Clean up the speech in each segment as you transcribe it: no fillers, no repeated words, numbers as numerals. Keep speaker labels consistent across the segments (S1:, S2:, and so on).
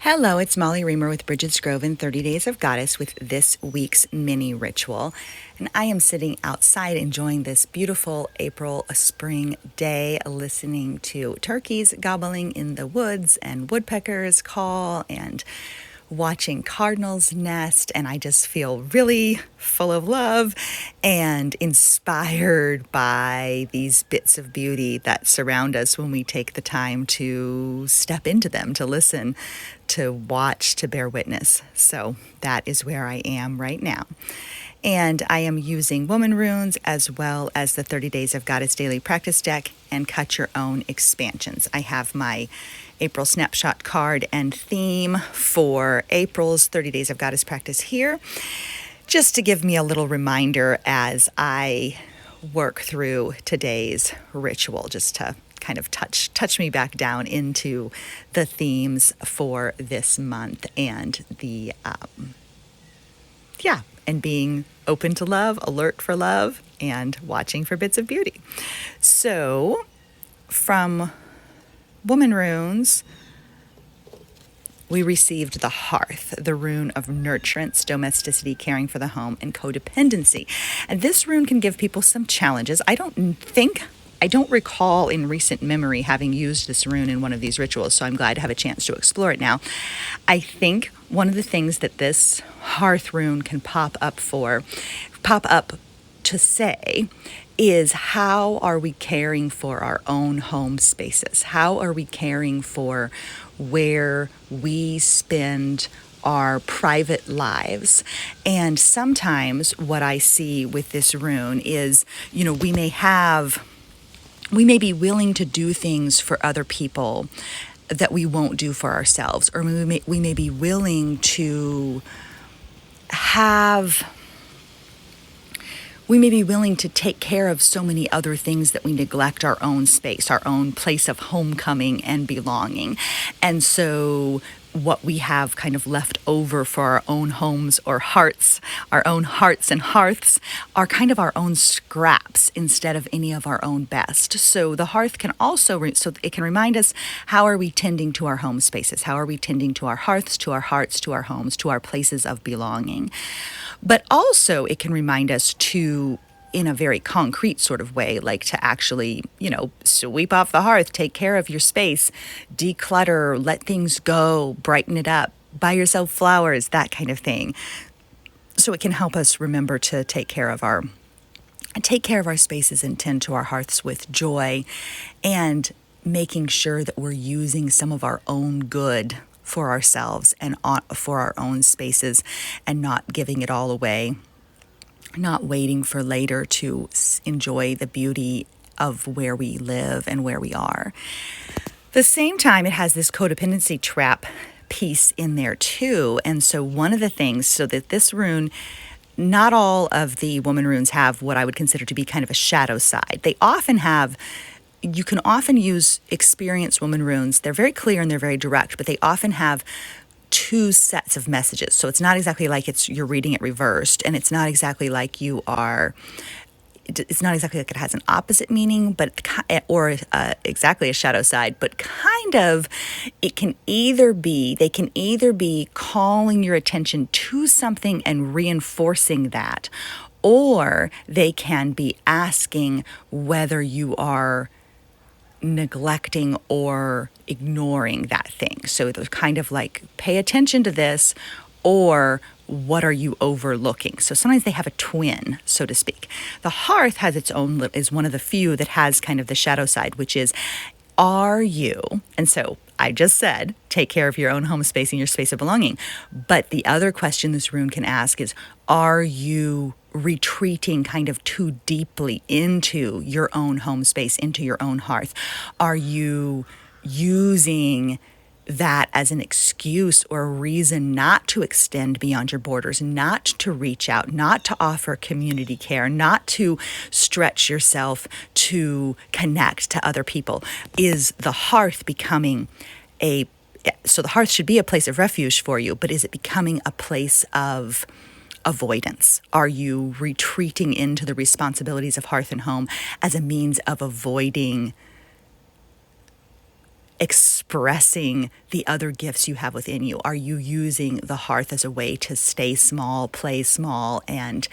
S1: Hello, it's Molly Reamer with Bridget's Grove in 30 Days of Goddess with this week's mini ritual. And I am sitting outside enjoying this beautiful spring day, listening to turkeys gobbling in the woods and woodpeckers call and watching cardinals nest, and I just feel really full of love and inspired by these bits of beauty that surround us when we take the time to step into them, to listen, to watch, to bear witness. So that is where I am right now. And I am using woman runes as well as the 30 Days of Goddess Daily Practice deck and Cut Your Own expansions. I have my April snapshot card and theme for April's 30 Days of Goddess practice here, just to give me a little reminder as I work through today's ritual, just to kind of touch me back down into the themes for this month and and being open to love, alert for love, and watching for bits of beauty. So from Woman Runes, we received the Hearth, the rune of nurturance, domesticity, caring for the home, and codependency. And this rune can give people some challenges. I don't recall in recent memory having used this rune in one of these rituals, so I'm glad to have a chance to explore it now. I think one of the things that this Hearth rune can pop up to say is, how are we caring for our own home spaces? How are we caring for where we spend our private lives? And sometimes what I see with this rune is, we may be willing to do things for other people that we won't do for ourselves, or we may be willing to take care of so many other things that we neglect our own space, our own place of homecoming and belonging. And so what we have kind of left over for our own homes or hearts, our own hearts and hearths, are kind of our own scraps instead of any of our own best. So the hearth can also, it can remind us, how are we tending to our home spaces? How are we tending to our hearths, to our hearts, to our homes, to our places of belonging? But also it can remind us to, in a very concrete sort of way, like to actually, sweep off the hearth, take care of your space, declutter, let things go, brighten it up, buy yourself flowers, that kind of thing. So it can help us remember to take care of our spaces and tend to our hearths with joy, and making sure that we're using some of our own good for ourselves and for our own spaces, and not giving it all away, not waiting for later to enjoy the beauty of where we live and where we are. At the same time, it has this codependency trap piece in there too. And so one of the things, so that this rune, not all of the woman runes have what I would consider to be kind of a shadow side. You can often use experienced woman runes. They're very clear and they're very direct, but they often have two sets of messages. So it's not exactly like you're reading it reversed, and it's not exactly like it's not exactly like it has an opposite meaning, or exactly a shadow side, but kind of, they can either be calling your attention to something and reinforcing that, or they can be asking whether you are neglecting or ignoring that thing. So it's kind of like, pay attention to this, or what are you overlooking? So sometimes they have a twin, so to speak. The hearth has is one of the few that has kind of the shadow side, which is, are you? And so I just said, take care of your own home space and your space of belonging. But the other question this rune can ask is, are you retreating kind of too deeply into your own home space, into your own hearth? Are you using that as an excuse or a reason not to extend beyond your borders, not to reach out, not to offer community care, not to stretch yourself to connect to other people? Is the hearth becoming so the hearth should be a place of refuge for you, but is it becoming a place of avoidance? Are you retreating into the responsibilities of hearth and home as a means of avoiding expressing the other gifts you have within you? Are you using the hearth as a way to stay small, play small, and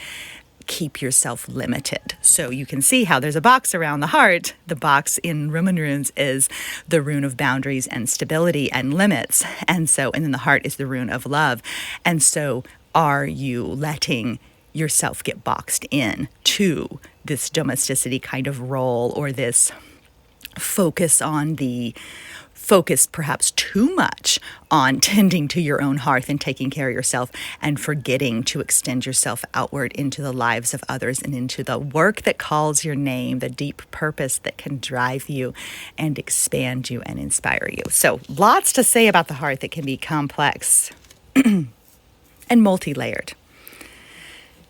S1: keep yourself limited? So you can see how there's a box around the heart. The box in Roman runes is the rune of boundaries and stability and limits. And then the heart is the rune of love. And so are you letting yourself get boxed in to this domesticity kind of role, or this focus perhaps too much on tending to your own hearth and taking care of yourself, and forgetting to extend yourself outward into the lives of others and into the work that calls your name, the deep purpose that can drive you and expand you and inspire you? So lots to say about the hearth. It can be complex and multi-layered.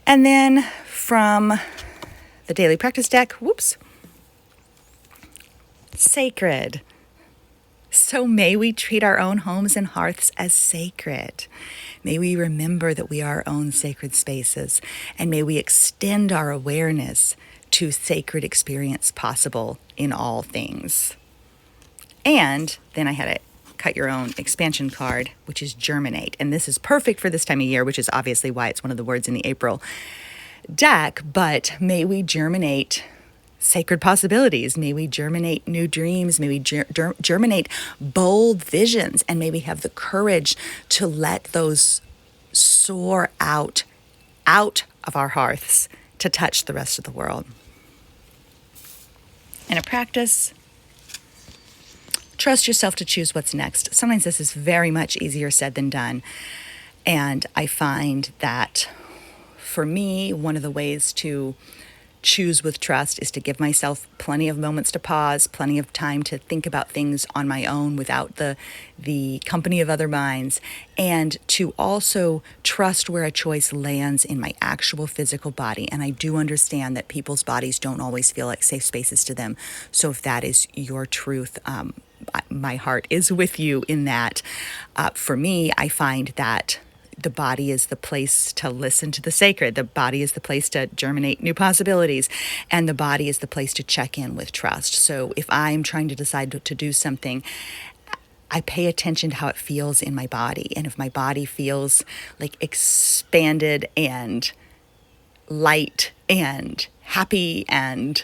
S1: And then from the daily practice deck, sacred. So may we treat our own homes and hearths as sacred. May we remember that we are our own sacred spaces, and may we extend our awareness to sacred experience possible in all things. And then I had a cut your own expansion card, which is germinate. And this is perfect for this time of year, which is obviously why it's one of the words in the April deck. But may we germinate sacred possibilities. May we germinate new dreams. May we germinate bold visions. And may we have the courage to let those soar out of our hearths to touch the rest of the world. And a practice, trust yourself to choose what's next. Sometimes this is very much easier said than done. And I find that for me, one of the ways to choose with trust is to give myself plenty of moments to pause, plenty of time to think about things on my own without the company of other minds, and to also trust where a choice lands in my actual physical body. And I do understand that people's bodies don't always feel like safe spaces to them. So if that is your truth, my heart is with you in that. For me, I find that the body is the place to listen to the sacred. The body is the place to germinate new possibilities. And the body is the place to check in with trust. So if I'm trying to decide to do something, I pay attention to how it feels in my body. And if my body feels like expanded and light and happy and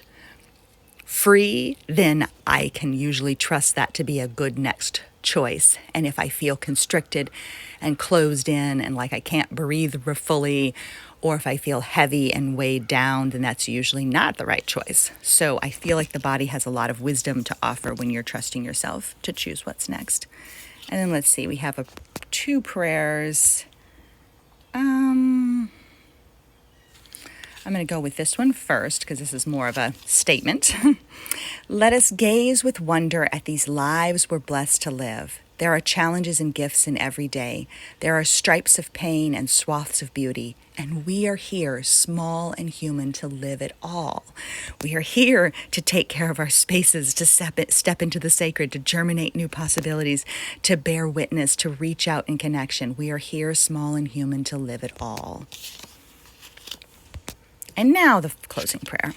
S1: free, then I can usually trust that to be a good next choice. And if I feel constricted and closed in and like I can't breathe fully, or if I feel heavy and weighed down, then that's usually not the right choice. So I feel like the body has a lot of wisdom to offer when you're trusting yourself to choose what's next. And then let's see, we have two prayers. I'm going to go with this one first because this is more of a statement. Let us gaze with wonder at these lives we're blessed to live. There are challenges and gifts in every day. There are stripes of pain and swaths of beauty. And we are here, small and human, to live it all. We are here to take care of our spaces, to step into the sacred, to germinate new possibilities, to bear witness, to reach out in connection. We are here, small and human, to live it all. And now the closing prayer.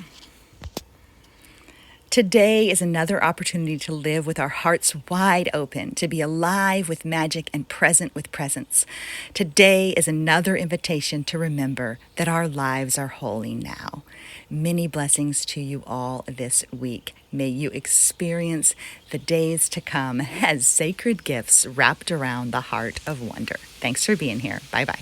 S1: Today is another opportunity to live with our hearts wide open, to be alive with magic and present with presence. Today is another invitation to remember that our lives are holy now. Many blessings to you all this week. May you experience the days to come as sacred gifts wrapped around the heart of wonder. Thanks for being here. Bye-bye.